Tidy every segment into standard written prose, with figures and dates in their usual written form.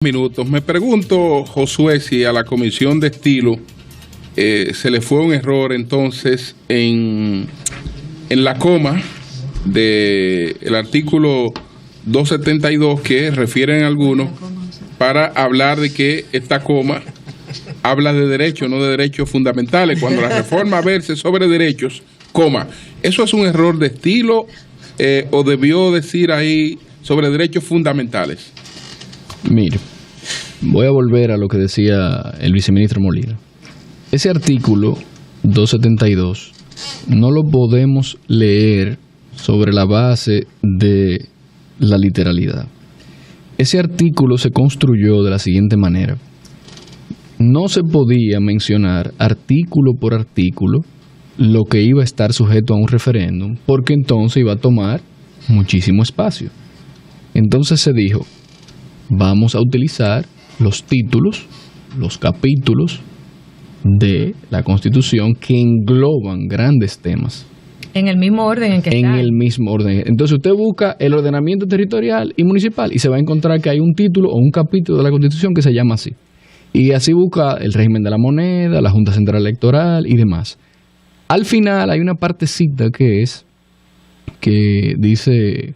Minutos. Me pregunto, Josué, si a la Comisión de Estilo se le fue un error entonces en la coma del artículo 272 que refieren algunos para hablar de que esta coma habla de derechos, no de derechos fundamentales, cuando la reforma verse sobre derechos, coma. ¿Eso es un error de estilo o debió decir ahí sobre derechos fundamentales? Mire, voy a volver a lo que decía el viceministro Molina. Ese artículo 272 no lo podemos leer sobre la base de la literalidad. Ese artículo se construyó de la siguiente manera. No se podía mencionar artículo por artículo lo que iba a estar sujeto a un referéndum, porque entonces iba a tomar muchísimo espacio. Entonces se dijo, vamos a utilizar los títulos, los capítulos de la Constitución que engloban grandes temas. En el mismo orden en que está. En el mismo orden. Entonces usted busca el ordenamiento territorial y municipal y se va a encontrar que hay un título o un capítulo de la Constitución que se llama así. Y así busca el régimen de la moneda, la Junta Central Electoral y demás. Al final hay una partecita que dice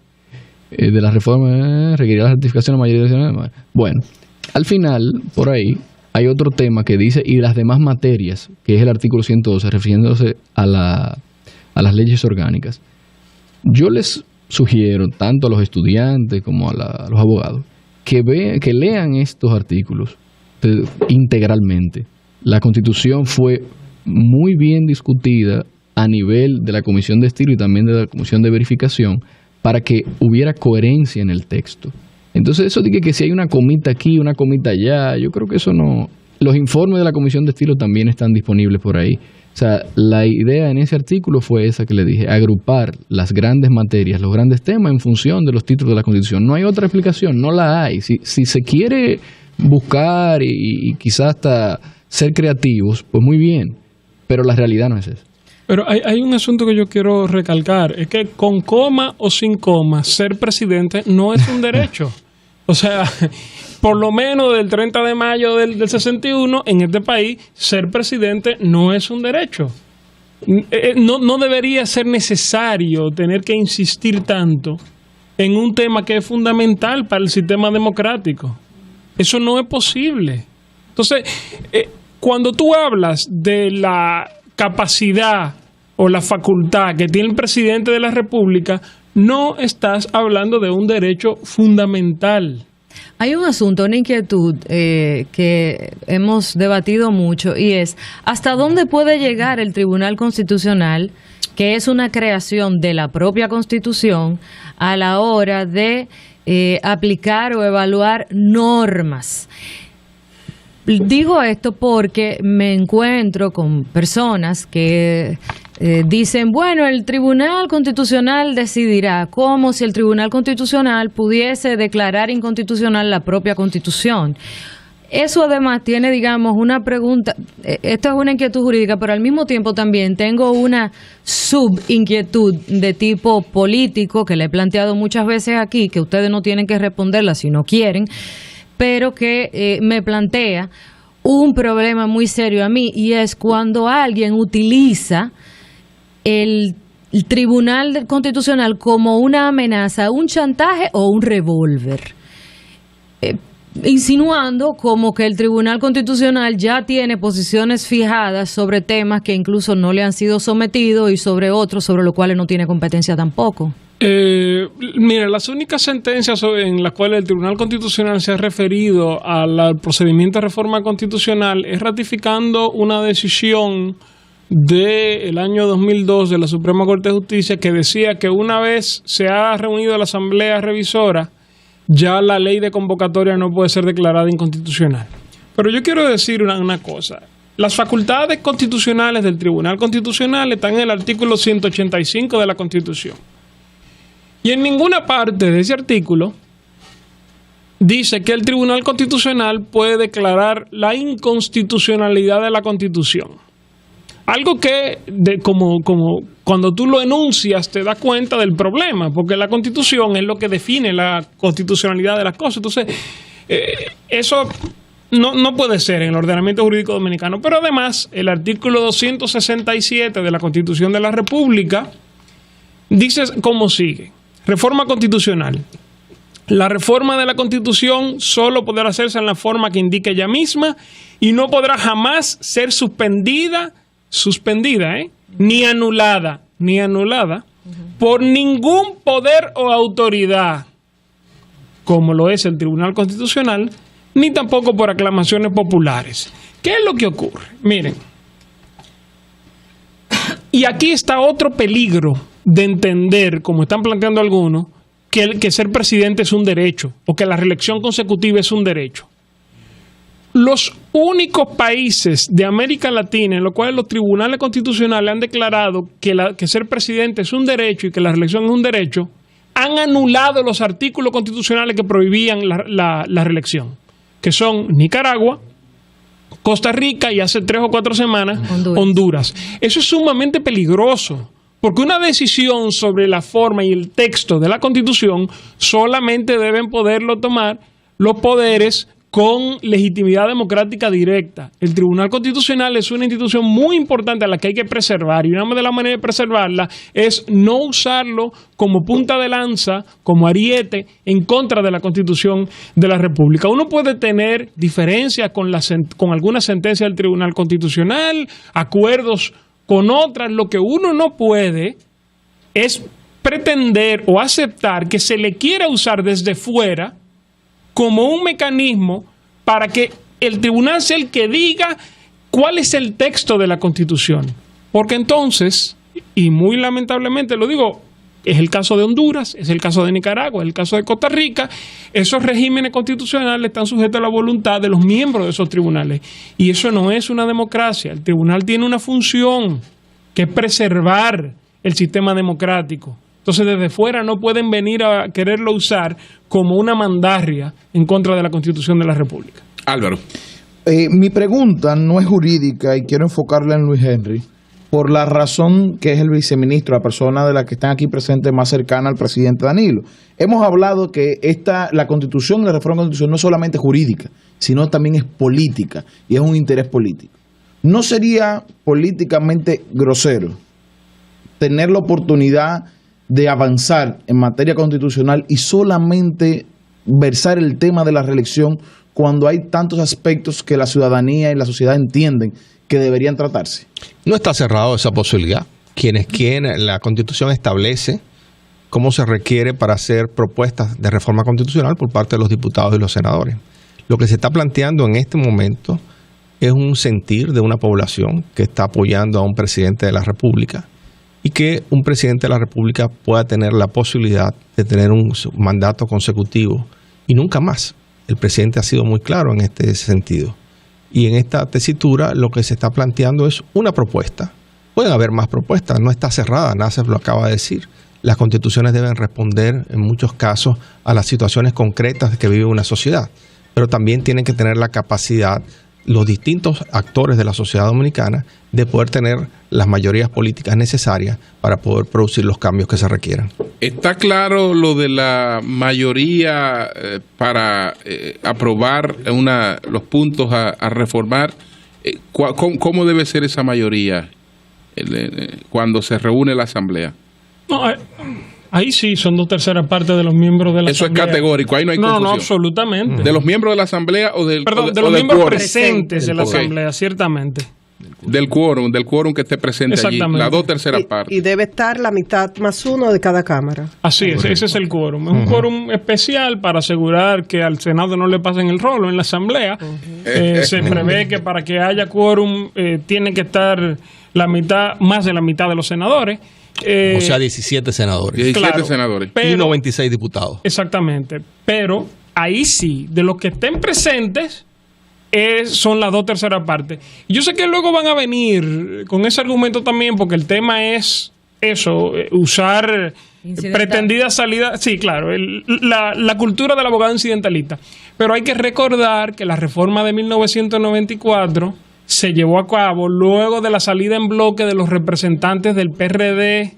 de la reforma requerirá la ratificación de la mayoría nacional. Bueno, al final, por ahí, hay otro tema que dice, y las demás materias, que es el artículo 112, refiriéndose a las leyes orgánicas. Yo les sugiero, tanto a los estudiantes como a los abogados, que lean estos artículos integralmente. La Constitución fue muy bien discutida a nivel de la Comisión de Estilo y también de la Comisión de Verificación para que hubiera coherencia en el texto. Entonces eso de que si hay una comita aquí, una comita allá, yo creo que eso no... Los informes de la Comisión de Estilo también están disponibles por ahí. O sea, la idea en ese artículo fue esa que le dije, agrupar las grandes materias, los grandes temas en función de los títulos de la Constitución. No hay otra explicación, no la hay. Si se quiere buscar y quizás hasta ser creativos, pues muy bien, pero la realidad no es esa. Pero hay un asunto que yo quiero recalcar, es que con coma o sin coma, ser presidente no es un derecho. O sea, por lo menos del 30 de mayo del 61, en este país, ser presidente no es un derecho. No debería ser necesario tener que insistir tanto en un tema que es fundamental para el sistema democrático. Eso no es posible. Entonces, cuando tú hablas de la capacidad o la facultad que tiene el presidente de la República, no estás hablando de un derecho fundamental. Hay un asunto, una inquietud que hemos debatido mucho y es ¿hasta dónde puede llegar el Tribunal Constitucional, que es una creación de la propia Constitución, a la hora de aplicar o evaluar normas? Digo esto porque me encuentro con personas que dicen, bueno, el Tribunal Constitucional decidirá, como si el Tribunal Constitucional pudiese declarar inconstitucional la propia Constitución. Eso además tiene, digamos, una pregunta, esto es una inquietud jurídica, pero al mismo tiempo también tengo una subinquietud de tipo político que le he planteado muchas veces aquí, que ustedes no tienen que responderla si no quieren, pero que me plantea un problema muy serio a mí, y es cuando alguien utiliza el Tribunal Constitucional como una amenaza, un chantaje o un revólver, insinuando como que el Tribunal Constitucional ya tiene posiciones fijadas sobre temas que incluso no le han sido sometidos y sobre otros sobre los cuales no tiene competencia tampoco. Mira, las únicas sentencias en las cuales el Tribunal Constitucional se ha referido al procedimiento de reforma constitucional es ratificando una decisión del año 2002 de la Suprema Corte de Justicia que decía que una vez se ha reunido la Asamblea Revisora, ya la ley de convocatoria no puede ser declarada inconstitucional. Pero yo quiero decir una cosa. Las facultades constitucionales del Tribunal Constitucional están en el artículo 185 de la Constitución. Y en ninguna parte de ese artículo dice que el Tribunal Constitucional puede declarar la inconstitucionalidad de la Constitución. Algo que, como cuando tú lo enuncias, te das cuenta del problema, porque la Constitución es lo que define la constitucionalidad de las cosas. Entonces, Eso no puede ser en el ordenamiento jurídico dominicano. Pero además, el artículo 267 de la Constitución de la República dice como sigue: reforma constitucional. La reforma de la Constitución solo podrá hacerse en la forma que indique ella misma y no podrá jamás ser suspendida, ni anulada por ningún poder o autoridad, como lo es el Tribunal Constitucional, ni tampoco por aclamaciones populares. ¿Qué es lo que ocurre? Miren, y aquí está otro peligro de entender, como están planteando algunos, que ser presidente es un derecho o que la reelección consecutiva es un derecho. Los únicos países de América Latina en los cuales los tribunales constitucionales han declarado que ser presidente es un derecho y que la reelección es un derecho, han anulado los artículos constitucionales que prohibían la reelección, que son Nicaragua, Costa Rica y hace 3 o 4 semanas Honduras. Eso es sumamente peligroso, porque una decisión sobre la forma y el texto de la Constitución solamente deben poderlo tomar los poderes con legitimidad democrática directa. El Tribunal Constitucional es una institución muy importante a la que hay que preservar, y una de las maneras de preservarla es no usarlo como punta de lanza, como ariete en contra de la Constitución de la República. Uno puede tener diferencias con algunas sentencias del Tribunal Constitucional, acuerdos con otras. Lo que uno no puede es pretender o aceptar que se le quiera usar desde fuera como un mecanismo para que el tribunal sea el que diga cuál es el texto de la Constitución. Porque entonces, y muy lamentablemente lo digo, es el caso de Honduras, es el caso de Nicaragua, es el caso de Costa Rica, esos regímenes constitucionales están sujetos a la voluntad de los miembros de esos tribunales. Y eso no es una democracia. El tribunal tiene una función, que es preservar el sistema democrático. Entonces, desde fuera no pueden venir a quererlo usar como una mandarria en contra de la Constitución de la República. Álvaro. Mi pregunta no es jurídica y quiero enfocarla en Luis Henry, por la razón que es el viceministro, la persona de la que están aquí presentes más cercana al presidente Danilo. Hemos hablado que la Constitución, la reforma constitucional no es solamente jurídica, sino también es política y es un interés político. ¿No sería políticamente grosero tener la oportunidad de avanzar en materia constitucional y solamente versar el tema de la reelección cuando hay tantos aspectos que la ciudadanía y la sociedad entienden que deberían tratarse? No está cerrado esa posibilidad. La Constitución establece cómo se requiere para hacer propuestas de reforma constitucional por parte de los diputados y los senadores. Lo que se está planteando en este momento es un sentir de una población que está apoyando a un presidente de la República, y que un presidente de la República pueda tener la posibilidad de tener un mandato consecutivo y nunca más. El presidente ha sido muy claro en este sentido. Y en esta tesitura lo que se está planteando es una propuesta. Pueden haber más propuestas, no está cerrada, Nasser lo acaba de decir. Las constituciones deben responder en muchos casos a las situaciones concretas que vive una sociedad, pero también tienen que tener la capacidad los distintos actores de la sociedad dominicana de poder tener las mayorías políticas necesarias para poder producir los cambios que se requieran. ¿Está claro lo de la mayoría para aprobar los puntos a reformar? ¿Cómo debe ser esa mayoría cuando se reúne la Asamblea? No, ahí sí son 2/3 partes de los miembros de la Asamblea. Eso es categórico, ahí no hay confusión. No, absolutamente. ¿De los miembros de la Asamblea o del Perdón, de los miembros presentes de la Asamblea, ciertamente. Del quórum que esté presente allí, la 2/3 parte. Y debe estar la mitad más uno de cada cámara. Así es, ese es el quórum. Es un quórum especial para asegurar que al Senado no le pasen el rolo en la Asamblea. Se prevé que para que haya quórum tiene que estar más de la mitad de los senadores. O sea, 17 senadores. 17 senadores. Y 96 diputados. Exactamente. Pero ahí sí, de los que estén presentes, son las 2/3 partes. Y yo sé que luego van a venir con ese argumento también, porque el tema es eso, usar pretendida salida. Sí, claro, la cultura del abogado incidentalista. Pero hay que recordar que la reforma de 1994 se llevó a cabo luego de la salida en bloque de los representantes del PRD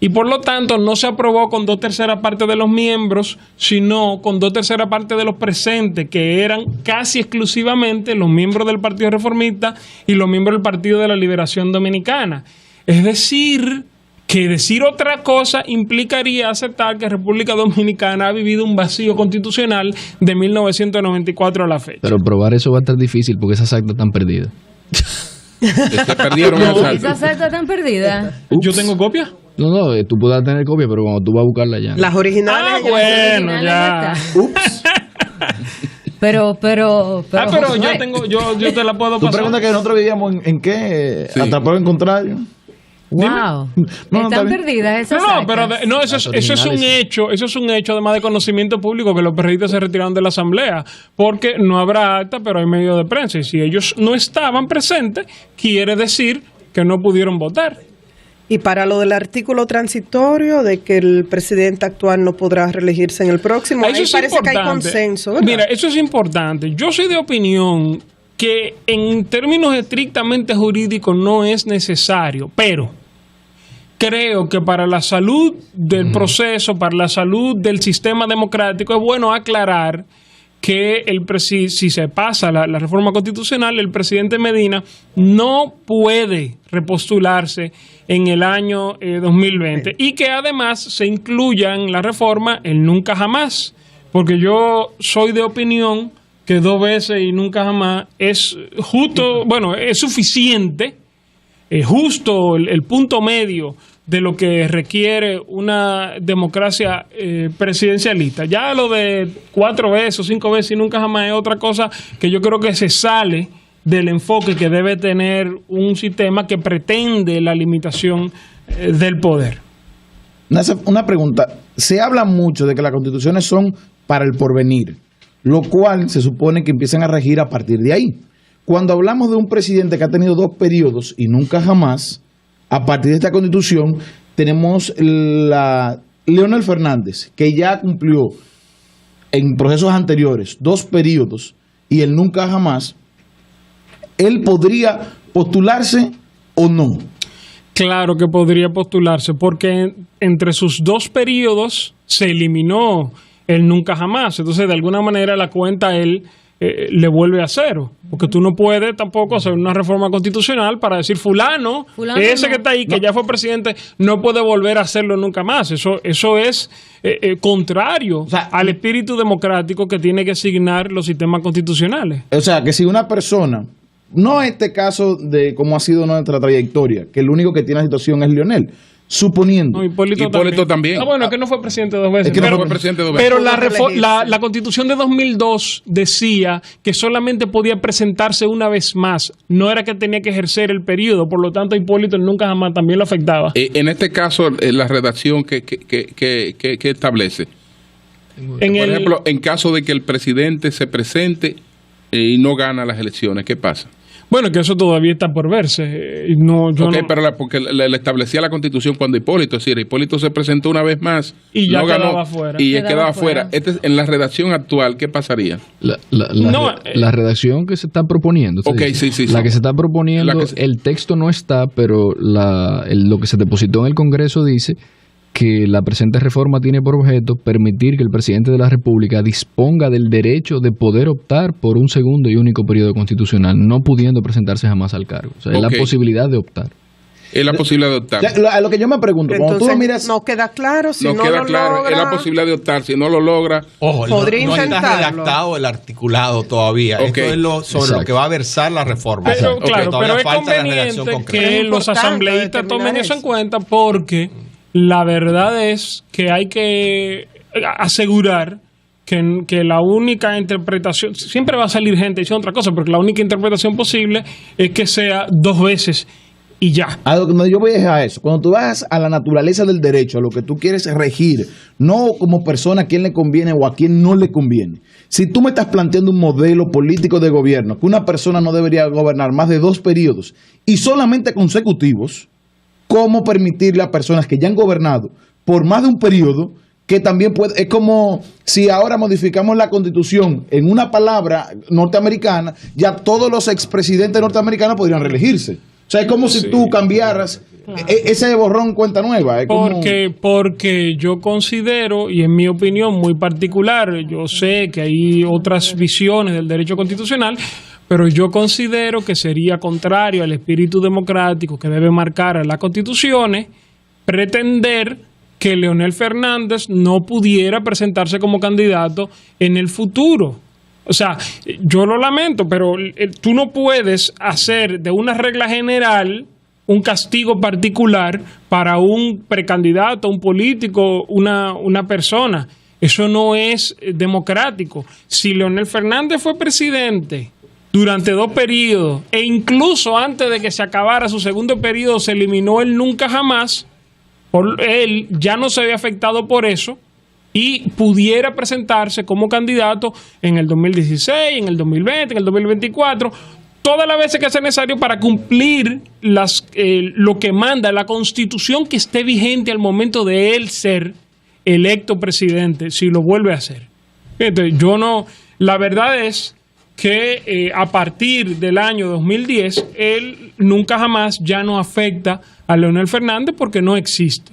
Y por lo tanto no se aprobó con 2/3 partes de los miembros, sino con 2/3 partes de los presentes, que eran casi exclusivamente los miembros del Partido Reformista y los miembros del Partido de la Liberación Dominicana. Es decir, que decir otra cosa implicaría aceptar que República Dominicana ha vivido un vacío constitucional de 1994 a la fecha. Pero probar eso va a estar difícil porque esas actas están perdidas. Se perdieron esas actas. ¿Esas actas están perdidas? ¿Yo tengo copia? No, tú puedes tener copia, pero cuando tú vas a buscarla ya. Las originales. Ah, bueno, ya. Ups. Pero Pero Josué, yo te la puedo Tú pasar. preguntas que nosotros vivíamos en qué, Sí. atrapado en contrario. wow, No, está están bien. perdidas esas No, actas. pero eso es un hecho, además de conocimiento público, que los PRDistas se retiraron de la asamblea, porque no habrá acta, pero hay medios de prensa, y si ellos no estaban presentes, quiere decir que no pudieron votar. Y para lo del artículo transitorio de que el presidente actual no podrá reelegirse en el próximo, ahí Eso es parece que hay importante. consenso, ¿verdad? Mira, eso es importante. Yo soy de opinión que en términos estrictamente jurídicos no es necesario, pero creo que para la salud del proceso, para la salud del sistema democrático, es bueno aclarar que si se pasa la reforma constitucional, el presidente Medina no puede repostularse en el año 2020 y que además se incluya en la reforma el nunca jamás, porque yo soy de opinión que 2 veces y nunca jamás es justo, bueno, es suficiente, es justo el punto medio de lo que requiere una democracia presidencialista. Ya lo de 4 veces o 5 veces y nunca jamás es otra cosa que yo creo que se sale del enfoque que debe tener un sistema que pretende la limitación del poder. Una pregunta. Se habla mucho de que las constituciones son para el porvenir, lo cual se supone que empiezan a regir a partir de ahí. Cuando hablamos de un presidente que ha tenido 2 periodos y nunca jamás, a partir de esta constitución tenemos Leonel Fernández, que ya cumplió en procesos anteriores 2 periodos y el nunca jamás. ¿Él podría postularse o no? Claro que podría postularse, porque entre sus 2 periodos se eliminó el nunca jamás. Entonces, de alguna manera, la cuenta él le vuelve a 0. Porque tú no puedes tampoco hacer una reforma constitucional para decir fulano ese no. que está ahí, que ya fue presidente, no puede volver a hacerlo nunca más. Eso es contrario al espíritu democrático que tiene que asignar los sistemas constitucionales. O sea, que si una persona, no este caso de cómo ha sido nuestra trayectoria, que el único que tiene la situación es Leonel, suponiendo. No, Hipólito también. Ah, bueno, es que no fue presidente 2 veces. Es que no fue presidente 2 veces. Pero Pudo la Constitución de 2002 decía que solamente podía presentarse una vez más. No era que tenía que ejercer el periodo. Por lo tanto, Hipólito nunca jamás también lo afectaba. En este caso, la redacción que establece. Por ejemplo, en caso de que el presidente se presente y no gana las elecciones, ¿qué pasa? Bueno, que eso todavía está por verse. Pero porque le establecía la Constitución cuando Hipólito, es decir, Hipólito se presentó una vez más y ya no ganó, quedaba fuera. Y quedaba fuera. En la redacción actual, ¿qué pasaría? La redacción que se está proponiendo. Okay, sí. La que se está proponiendo, el texto no está, pero lo que se depositó en el Congreso dice que la presente reforma tiene por objeto permitir que el presidente de la República disponga del derecho de poder optar por un segundo y único periodo constitucional, no pudiendo presentarse jamás al cargo. O sea, es la posibilidad de optar. Es la posibilidad de optar. A lo que yo me pregunto, cuando tú lo miras, no queda claro si no queda lo claro, logra. es la posibilidad de optar. Si no lo logra, ojo, podría no está intentarlo. redactado el articulado todavía. Okay. Esto es sobre lo que va a versar la reforma. Pero, claro, todavía pero es falta la redacción conveniente concreta. que Es los importante asambleístas tomen determinar eso en eso. cuenta, porque la verdad es que hay que asegurar que la única interpretación, siempre va a salir gente diciendo otra cosa, porque la única interpretación posible es que sea 2 veces y ya. a lo que yo voy es a eso. Cuando tú vas a la naturaleza del derecho, a lo que tú quieres regir, no como persona a quién le conviene o a quién no le conviene. Si tú me estás planteando un modelo político de gobierno, que una persona no debería gobernar más de 2 periodos y solamente consecutivos, ¿cómo permitirle a personas que ya han gobernado por más de un periodo, que también puede, es como si ahora modificamos la Constitución en una palabra norteamericana, ya todos los expresidentes norteamericanos podrían reelegirse? O sea, es como si tú cambiaras Ese borrón cuenta nueva. Porque yo considero, y en mi opinión muy particular, yo sé que hay otras visiones del derecho constitucional, pero yo considero que sería contrario al espíritu democrático que debe marcar a las constituciones pretender que Leonel Fernández no pudiera presentarse como candidato en el futuro. O sea, yo lo lamento, pero tú no puedes hacer de una regla general un castigo particular para un precandidato, un político, una persona. Eso no es democrático. Si Leonel Fernández fue presidente durante 2 periodos e incluso antes de que se acabara su segundo periodo se eliminó el nunca jamás, él ya no se había afectado por eso y pudiera presentarse como candidato en el 2016, en el 2020, en el 2024, todas las veces que sea necesario para cumplir lo que manda la Constitución que esté vigente al momento de él ser electo presidente, si lo vuelve a hacer. Entonces, la verdad es que a partir del año 2010, él nunca jamás ya no afecta a Leonel Fernández porque no existe.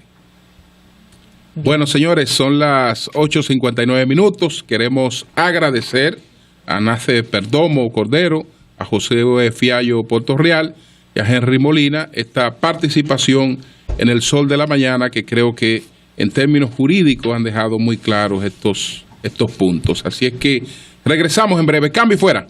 Bueno, señores, son las 8:59 minutos. Queremos agradecer a Nace Perdomo Cordero, a José Fiallo Portorreal y a Henry Molina esta participación en el Sol de la Mañana, que creo que en términos jurídicos han dejado muy claros estos puntos. Así es que regresamos en breve. Cambio y fuera.